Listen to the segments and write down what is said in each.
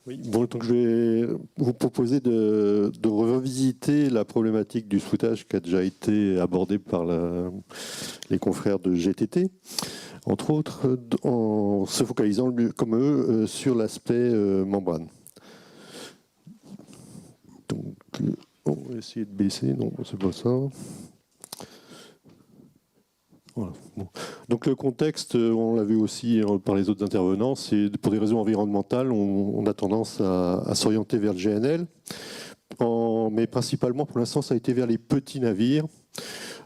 Oui, bon, donc je vais vous proposer de revisiter la problématique du foutage qui a déjà été abordée par les confrères de GTT, entre autres, en se focalisant comme eux sur l'aspect membrane. Donc, on va essayer de baisser, non, c'est pas ça. Voilà. Bon. Donc le contexte, on l'a vu aussi par les autres intervenants, c'est pour des raisons environnementales, on a tendance à s'orienter vers le GNL, mais principalement pour l'instant ça a été vers les petits navires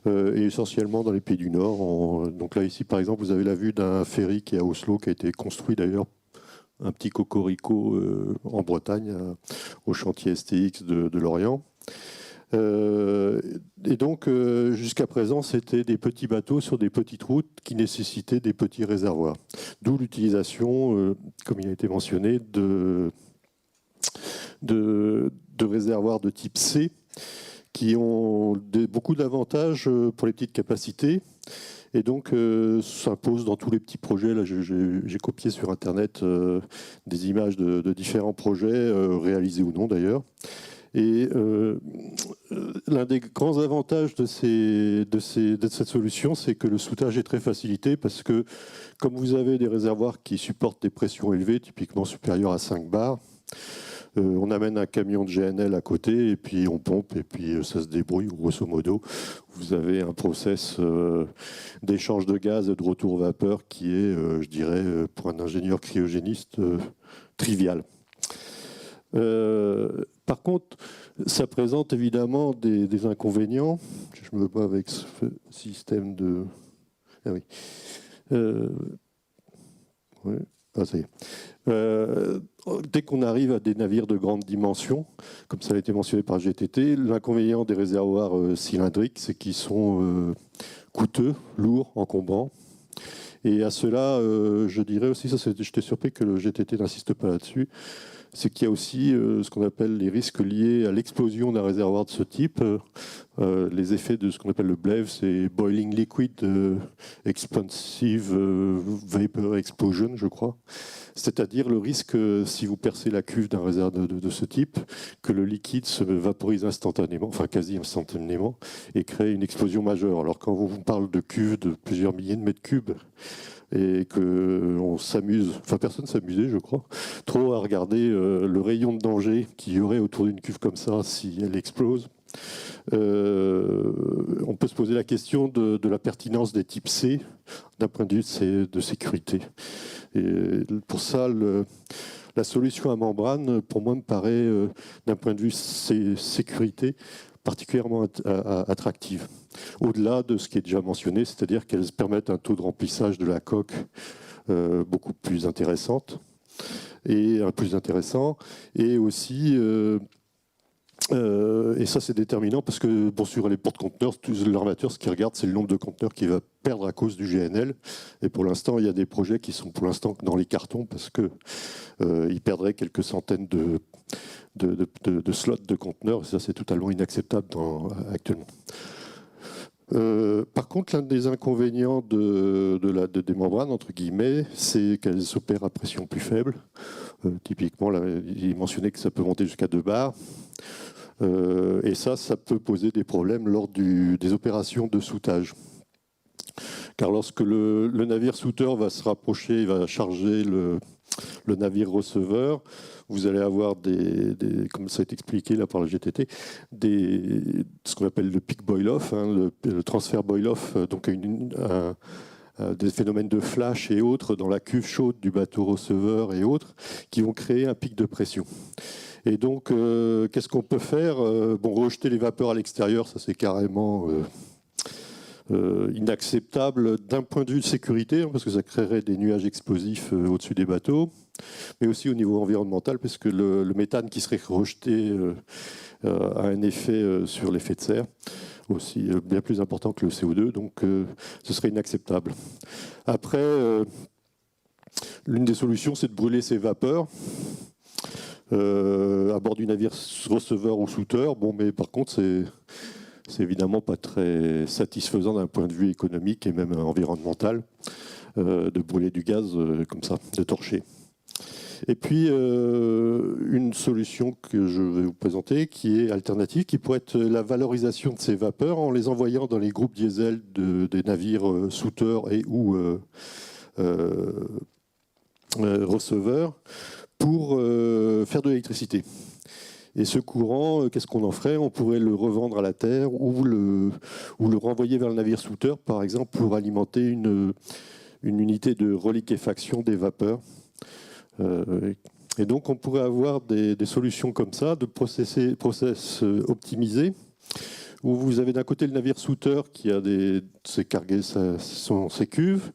et essentiellement dans les pays du Nord. Donc là ici par exemple vous avez la vue d'un ferry qui est à Oslo, qui a été construit d'ailleurs un petit cocorico en Bretagne au chantier STX de Lorient. Et donc, jusqu'à présent, c'était des petits bateaux sur des petites routes qui nécessitaient des petits réservoirs. D'où l'utilisation, comme il a été mentionné, de réservoirs de type C qui ont beaucoup d'avantages pour les petites capacités. Et donc, s'impose dans tous les petits projets. Là, j'ai copié sur Internet des images de différents projets, réalisés ou non d'ailleurs. Et l'un des grands avantages de cette solution, c'est que le soudage est très facilité parce que comme vous avez des réservoirs qui supportent des pressions élevées, typiquement supérieures à 5 bars, on amène un camion de GNL à côté et puis on pompe et puis ça se débrouille, grosso modo. Vous avez un process d'échange de gaz et de retour vapeur qui est, je dirais, pour un ingénieur cryogéniste, trivial. Par contre, ça présente évidemment des inconvénients. Je me bats avec ce système de... Ah oui. Ouais. Ah, ça y est. Dès qu'on arrive à des navires de grande dimension, comme ça a été mentionné par GTT, l'inconvénient des réservoirs cylindriques, c'est qu'ils sont coûteux, lourds, encombrants. Et à cela, je dirais aussi, j'étais surpris que le GTT n'insiste pas là-dessus, c'est qu'il y a aussi ce qu'on appelle les risques liés à l'explosion d'un réservoir de ce type. Les effets de ce qu'on appelle le BLEV, c'est Boiling Liquid Expansive Vapor Explosion, je crois. C'est-à-dire le risque, si vous percez la cuve d'un réservoir de ce type, que le liquide se vaporise instantanément, enfin quasi instantanément, et crée une explosion majeure. Alors quand on vous parle de cuves de plusieurs milliers de mètres cubes, et qu'on s'amuse, enfin personne s'amusait je crois, trop à regarder le rayon de danger qu'il y aurait autour d'une cuve comme ça si elle explose. On peut se poser la question de la pertinence des types C d'un point de vue de sécurité. Et pour ça, la solution à membrane, pour moi, me paraît, d'un point de vue sécurité, particulièrement attractive. Au-delà de ce qui est déjà mentionné, c'est-à-dire qu'elles permettent un taux de remplissage de la coque beaucoup plus intéressante et plus intéressant, et aussi et ça c'est déterminant parce que bon, sur les porte-conteneurs, l'armateur ce qu'il regarde c'est le nombre de conteneurs qu'il va perdre à cause du GNL, et pour l'instant il y a des projets qui sont pour l'instant dans les cartons parce que ils perdraient quelques centaines de slots de conteneurs, et ça c'est totalement inacceptable actuellement. Par contre, l'un des inconvénients des membranes, entre guillemets, c'est qu'elles s'opèrent à pression plus faible. Typiquement, là, il mentionnait que ça peut monter jusqu'à 2 bars. Et ça peut poser des problèmes lors des opérations de soudage. Car lorsque le navire soudeur va se rapprocher, il va charger le navire receveur, vous allez avoir comme ça a été expliqué là par le GTT, ce qu'on appelle le peak boil-off, hein, le transfert boil-off, donc des phénomènes de flash et autres dans la cuve chaude du bateau receveur et autres, qui vont créer un pic de pression. Et donc, qu'est-ce qu'on peut faire? Bon, rejeter les vapeurs à l'extérieur, ça c'est carrément inacceptable d'un point de vue de sécurité, hein, parce que ça créerait des nuages explosifs au-dessus des bateaux, mais aussi au niveau environnemental, parce que le méthane qui serait rejeté a un effet sur l'effet de serre, aussi bien plus important que le CO2, donc ce serait inacceptable. Après, l'une des solutions, c'est de brûler ces vapeurs à bord du navire receveur ou soudeur. Bon, mais par contre, c'est évidemment pas très satisfaisant d'un point de vue économique et même environnemental de brûler du gaz comme ça, de torcher. Et puis, une solution que je vais vous présenter, qui est alternative, qui pourrait être la valorisation de ces vapeurs en les envoyant dans les groupes diesel des navires souteurs et ou receveurs pour faire de l'électricité. Et ce courant, qu'est-ce qu'on en ferait? On pourrait le revendre à la terre ou le renvoyer vers le navire souteur, par exemple, pour alimenter une unité de reliquéfaction des vapeurs. Et donc, on pourrait avoir des solutions comme ça, de process optimisés, où vous avez d'un côté le navire souteur qui a ses cargués, ses cuves,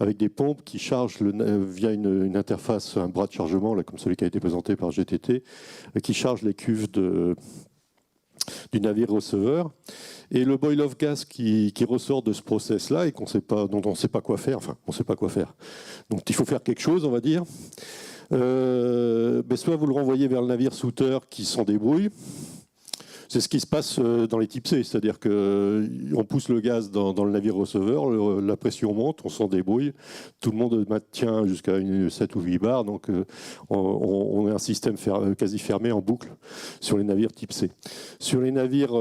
avec des pompes qui chargent via une interface, un bras de chargement, là, comme celui qui a été présenté par GTT, qui charge les cuves du navire receveur. Et le boil of gas qui ressort de ce process-là et dont on ne sait pas quoi faire, enfin, on ne sait pas quoi faire. Donc il faut faire quelque chose, on va dire. Soit vous le renvoyez vers le navire souteur qui s'en débrouille. C'est ce qui se passe dans les types C, c'est-à-dire qu'on pousse le gaz dans le navire receveur, la pression monte, on s'en débrouille, tout le monde maintient jusqu'à 7 ou 8 bars, donc on a un système quasi fermé en boucle sur les navires type C. Sur les navires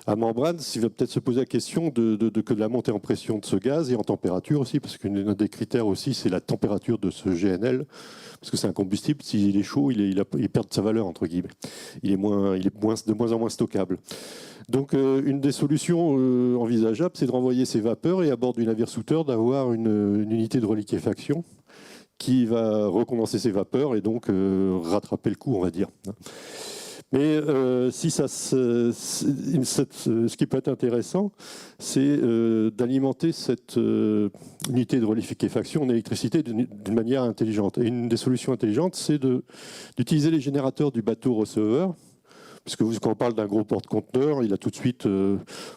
à membrane, il va peut-être se poser la question que de la montée en pression de ce gaz et en température aussi, parce qu'un des critères aussi, c'est la température de ce GNL, parce que c'est un combustible, s'il est chaud, il perd sa valeur, entre guillemets. Il est de moins en moins stockable. Donc, une des solutions envisageables, c'est de renvoyer ces vapeurs et à bord du navire souteur, d'avoir une unité de reliquéfaction qui va recondenser ces vapeurs et donc rattraper le coup, on va dire. Mais ce qui peut être intéressant, c'est d'alimenter cette unité de reliquéfaction en électricité d'une manière intelligente. Et une des solutions intelligentes, c'est d'utiliser les générateurs du bateau receveur, puisque quand on parle d'un gros porte-conteneur, il a tout de suite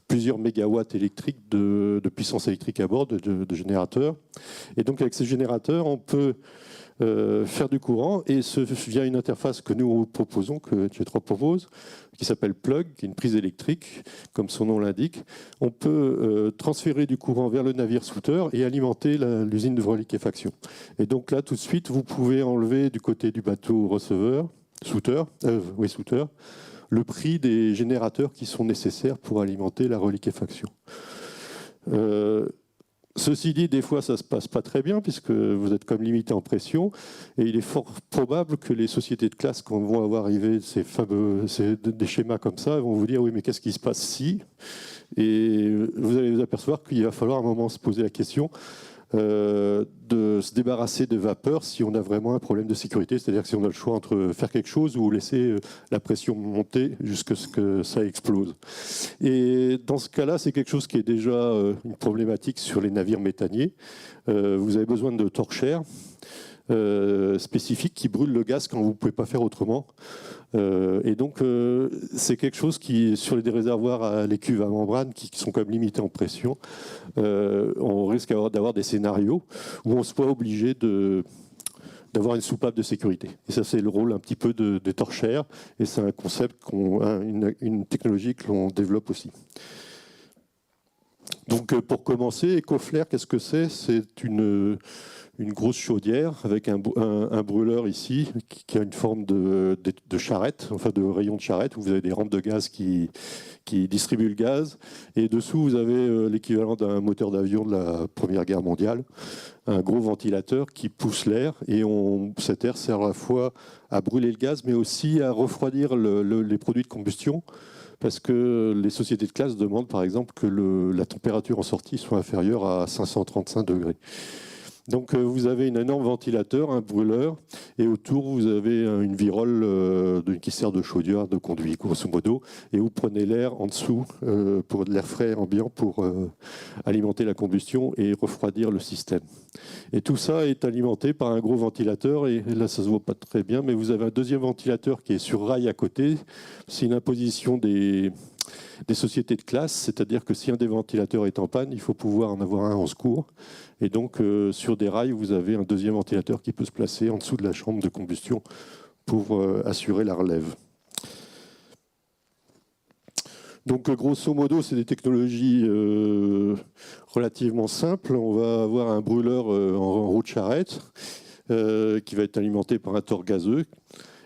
plusieurs mégawatts électriques de puissance électrique à bord de générateurs. Et donc avec ces générateurs, on peut faire du courant et via une interface que nous proposons, que J3 propose, qui s'appelle Plug, qui est une prise électrique, comme son nom l'indique. On peut transférer du courant vers le navire souteur et alimenter l'usine de reliquéfaction. Et donc là, tout de suite, vous pouvez enlever du côté du bateau receveur, souteur, le prix des générateurs qui sont nécessaires pour alimenter la reliquéfaction. Ceci dit, des fois, ça ne se passe pas très bien puisque vous êtes comme limité en pression et il est fort probable que les sociétés de classe, quand vont avoir arrivé des schémas comme ça, vont vous dire oui, mais qu'est-ce qui se passe si? Et vous allez vous apercevoir qu'il va falloir à un moment se poser la question de se débarrasser de vapeur si on a vraiment un problème de sécurité, c'est-à-dire que si on a le choix entre faire quelque chose ou laisser la pression monter jusqu'à ce que ça explose. Et dans ce cas-là, c'est quelque chose qui est déjà une problématique sur les navires méthaniers. Vous avez besoin de torchères spécifiques qui brûlent le gaz quand vous ne pouvez pas faire autrement. Et donc, c'est quelque chose qui, sur des réservoirs, les cuves à membrane, qui sont quand même limitées en pression, on risque d'avoir des scénarios où on se voit obligé d'avoir une soupape de sécurité. Et ça, c'est le rôle un petit peu des torchères, et c'est un concept, une technologie que l'on développe aussi. Donc, pour commencer, EcoFlair, qu'est-ce que c'est? C'est une grosse chaudière avec un brûleur ici qui a une forme de charrette, enfin de rayon de charrette, où vous avez des rampes de gaz qui distribuent le gaz. Et dessous, vous avez l'équivalent d'un moteur d'avion de la Première Guerre mondiale, un gros ventilateur qui pousse l'air. Et cet air sert à la fois à brûler le gaz, mais aussi à refroidir les produits de combustion. Parce que les sociétés de classe demandent, par exemple, que la température en sortie soit inférieure à 535 degrés. Donc vous avez un énorme ventilateur, un brûleur, et autour vous avez une virole qui sert de chaudière, de conduit, grosso modo, et vous prenez l'air en dessous pour de l'air frais ambiant pour alimenter la combustion et refroidir le système. Et tout ça est alimenté par un gros ventilateur, et là ça se voit pas très bien, mais vous avez un deuxième ventilateur qui est sur rail à côté. C'est une imposition des sociétés de classe, c'est-à-dire que si un des ventilateurs est en panne, il faut pouvoir en avoir un en secours. Et donc, sur des rails, vous avez un deuxième ventilateur qui peut se placer en dessous de la chambre de combustion pour assurer la relève. Donc, grosso modo, c'est des technologies relativement simples. On va avoir un brûleur en roue de charrette qui va être alimenté par un tor gazeux.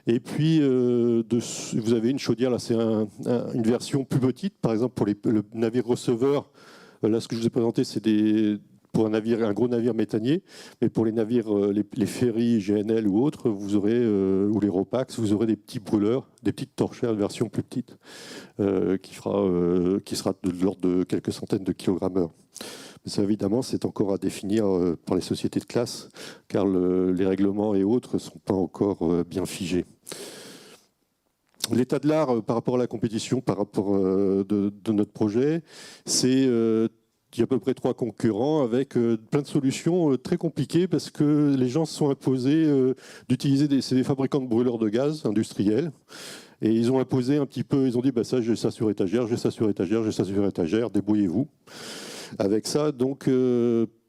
Et puis, vous avez une chaudière, là c'est une version plus petite, par exemple pour le navire receveur. Là, ce que je vous ai présenté, c'est pour un gros navire méthanier, mais pour les navires, les ferries GNL ou autres, vous aurez, ou les Ropax, vous aurez des petits brûleurs, des petites torchères de version plus petite, qui sera de l'ordre de quelques centaines de kilogrammes-heure. Mais ça, évidemment, c'est encore à définir par les sociétés de classe, car les règlements et autres ne sont pas encore bien figés. L'état de l'art par rapport à la compétition, par rapport de notre projet, c'est il y a à peu près 3 concurrents avec plein de solutions très compliquées parce que les gens se sont imposés d'utiliser c'est des fabricants de brûleurs de gaz industriels. Et ils ont imposé un petit peu, ils ont dit bah ça, j'ai ça sur étagère, j'ai ça sur étagère, j'ai ça sur étagère, débrouillez-vous. Avec ça, donc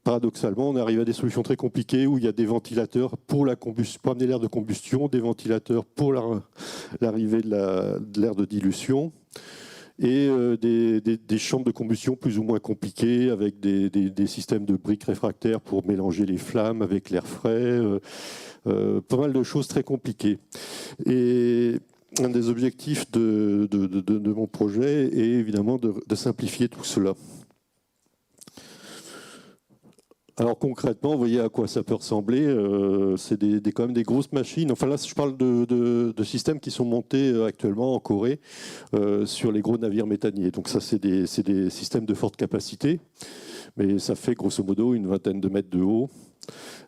paradoxalement, on arrive à des solutions très compliquées où il y a des ventilateurs pour amener l'air de combustion, des ventilateurs pour l'arrivée de l'air de dilution, et des chambres de combustion plus ou moins compliquées avec des systèmes de briques réfractaires pour mélanger les flammes avec l'air frais, pas mal de choses très compliquées. Et un des objectifs de mon projet est évidemment de simplifier tout cela. Alors concrètement, vous voyez à quoi ça peut ressembler. C'est quand même des grosses machines. Enfin là, je parle de systèmes qui sont montés actuellement en Corée sur les gros navires méthaniers. Donc ça, c'est des systèmes de forte capacité. Mais ça fait grosso modo une vingtaine de mètres de haut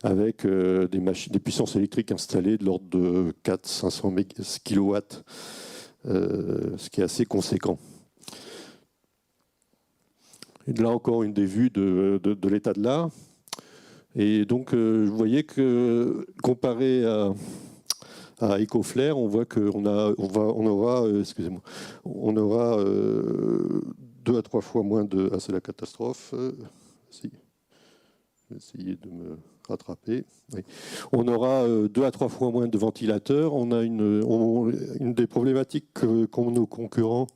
avec des puissances électriques installées de l'ordre de 400-500 kW, ce qui est assez conséquent. Et là encore, une des vues de l'état de l'art. Et donc, vous voyez que comparé à EcoFlair, on voit qu'on aura 2 à 3 fois moins de... Ah, c'est la catastrophe. Si. Je vais essayer de me rattraper. Oui. On aura 2 à 3 fois moins de ventilateurs. On a une des problématiques qu'ont nos concurrents,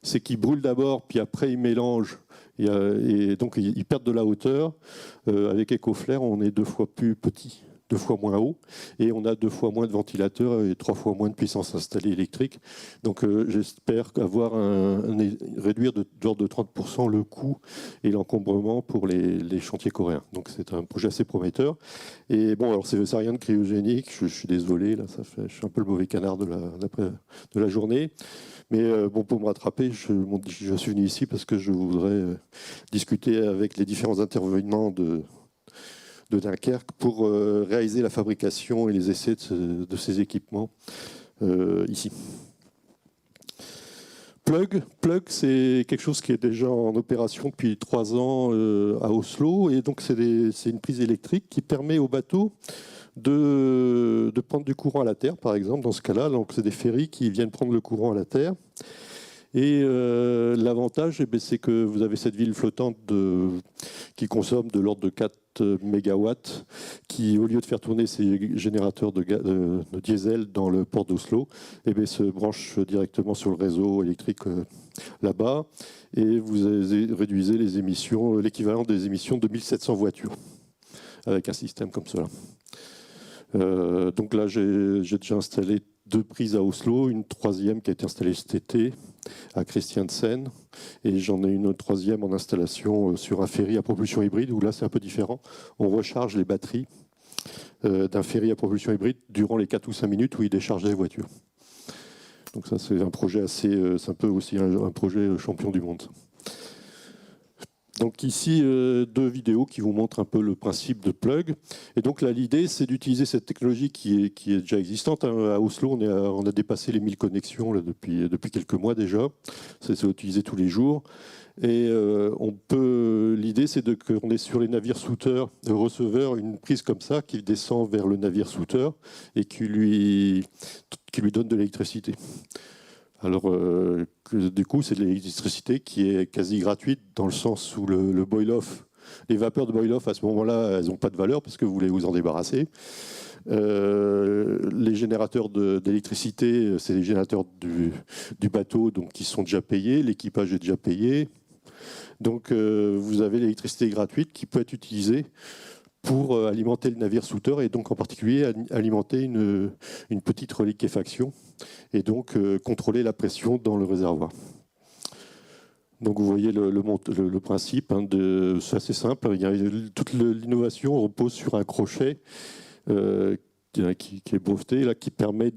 c'est qu'ils brûlent d'abord, puis après ils mélangent. Et donc ils perdent de la hauteur. Avec EcoFlair, on est 2 fois plus petit, 2 fois moins haut, et on a 2 fois moins de ventilateurs et 3 fois moins de puissance installée électrique. Donc j'espère réduire de l'ordre de 30% le coût et l'encombrement pour les chantiers coréens. Donc c'est un projet assez prometteur. Et bon, alors ça n'a rien de cryogénique, je suis désolé, là, je suis un peu le mauvais canard de la journée. Mais bon, pour me rattraper, je suis venu ici parce que je voudrais discuter avec les différents intervenants de Dunkerque pour réaliser la fabrication et les essais de ces équipements ici. Plug, c'est quelque chose qui est déjà en opération depuis 3 ans à Oslo. Et donc, c'est une prise électrique qui permet aux bateaux de prendre du courant à la terre, par exemple, dans ce cas-là. Donc, c'est des ferries qui viennent prendre le courant à la terre. Et l'avantage, c'est que vous avez cette ville flottante qui consomme de l'ordre de 4 mégawatts, qui, au lieu de faire tourner ses générateurs de diesel dans le port d'Oslo, se branche directement sur le réseau électrique là-bas. Et vous réduisez les émissions, l'équivalent des émissions de 1700 voitures, avec un système comme cela. Donc là, j'ai déjà installé 2 prises à Oslo, une 3e qui a été installée cet été à Kristiansand, et j'en ai une 3e en installation sur un ferry à propulsion hybride, où là c'est un peu différent. On recharge les batteries d'un ferry à propulsion hybride durant les 4 ou 5 minutes où il décharge les voitures. Donc ça, c'est un projet c'est un peu aussi un projet champion du monde. Donc ici, 2 vidéos qui vous montrent un peu le principe de plug. Et donc là, l'idée, c'est d'utiliser cette technologie qui est déjà existante. À Oslo, on a dépassé les 1000 connexions là, depuis quelques mois déjà. C'est utilisé tous les jours. Et l'idée, c'est qu'on est sur les navires souteurs, receveurs, une prise comme ça qui descend vers le navire souteur et qui lui donne de l'électricité. Alors, du coup, c'est de l'électricité qui est quasi gratuite dans le sens où le boil-off, les vapeurs de boil-off, à ce moment-là, elles n'ont pas de valeur parce que vous voulez vous en débarrasser. Les générateurs d'électricité, c'est les générateurs du bateau donc, qui sont déjà payés, l'équipage est déjà payé. Donc, vous avez l'électricité gratuite qui peut être utilisée pour alimenter le navire souter et donc en particulier alimenter une petite reliquéfaction et donc contrôler la pression dans le réservoir. Donc vous voyez le principe, hein, c'est assez simple. Toute l'innovation repose sur un crochet qui est breveté, là, qui permet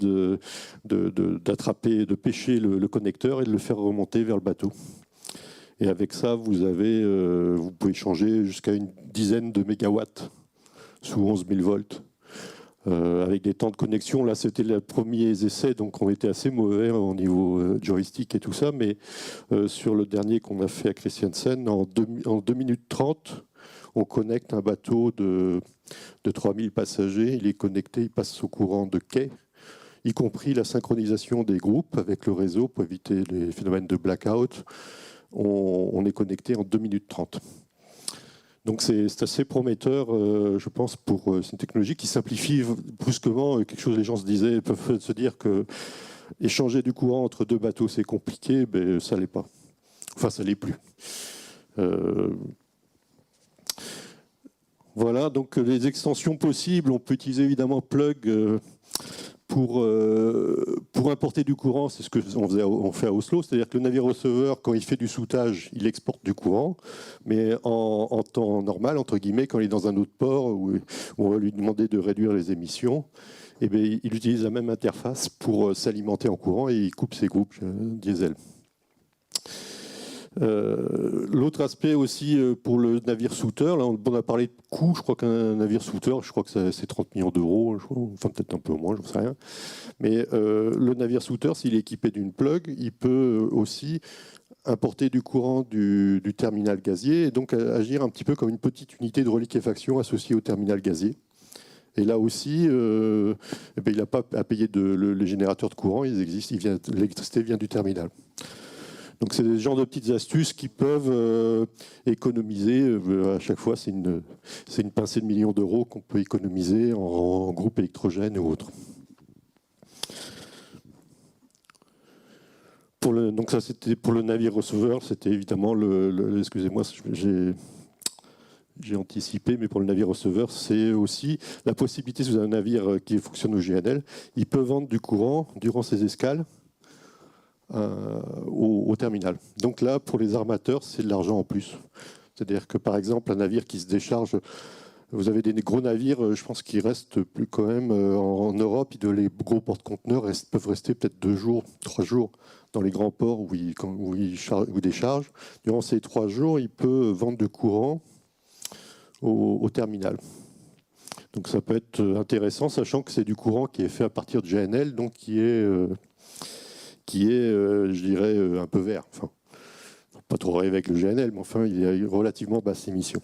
d'attraper, de pêcher le connecteur et de le faire remonter vers le bateau. Et avec ça, vous pouvez changer jusqu'à une dizaine de mégawatts sous 11 000 volts. Avec des temps de connexion, là c'était les premiers essais, donc on était assez mauvais au niveau joystick et tout ça, mais sur le dernier qu'on a fait à Christiansen, en 2 minutes 30, on connecte un bateau de 3000 passagers, il est connecté, il passe au courant de quai, y compris la synchronisation des groupes avec le réseau pour éviter les phénomènes de blackout. On est connecté en 2 minutes 30. Donc c'est assez prometteur, je pense, pour c'est une technologie qui simplifie brusquement quelque chose. Les gens peuvent se dire que échanger du courant entre deux bateaux c'est compliqué, mais ça l'est pas. Enfin, ça l'est plus. Voilà, donc les extensions possibles, on peut utiliser évidemment plug pour importer du courant, c'est ce qu'on fait à Oslo, c'est-à-dire que le navire receveur, quand il fait du soutage, il exporte du courant, mais en temps normal, entre guillemets, quand il est dans un autre port où on va lui demander de réduire les émissions, eh bien, il utilise la même interface pour s'alimenter en courant et il coupe ses groupes diesel. L'autre aspect aussi pour le navire souter, là on a parlé de coût, je crois qu'un navire souter, je crois que c'est 30 millions d'euros, enfin peut-être un peu moins, je ne sais rien. Mais le navire souter, s'il est équipé d'une plug, il peut aussi importer du courant du terminal gazier et donc agir un petit peu comme une petite unité de reliquéfaction associée au terminal gazier. Et là aussi, il n'a pas à payer les générateurs de courant, ils existent, l'électricité vient du terminal. Donc c'est des genres de petites astuces qui peuvent économiser, à chaque fois c'est une pincée de millions d'euros qu'on peut économiser en groupe électrogène ou autre. Donc ça c'était pour le navire receveur, c'était évidemment excusez-moi, j'ai anticipé, mais pour le navire receveur, c'est aussi la possibilité, si vous avez un navire qui fonctionne au GNL, il peut vendre du courant durant ses escales au terminal. Donc là, pour les armateurs, c'est de l'argent en plus. C'est-à-dire que, par exemple, un navire qui se décharge, vous avez des gros navires, je pense qu'ils restent plus quand même en Europe, les gros porte-conteneurs peuvent rester peut-être 2 jours, 3 jours dans les grands ports où ils déchargent. Durant ces 3 jours, il peut vendre du courant au terminal. Donc ça peut être intéressant, sachant que c'est du courant qui est fait à partir de GNL, donc qui est je dirais, un peu vert. Enfin, faut pas trop rêver avec le GNL, mais enfin, il est relativement basse émission.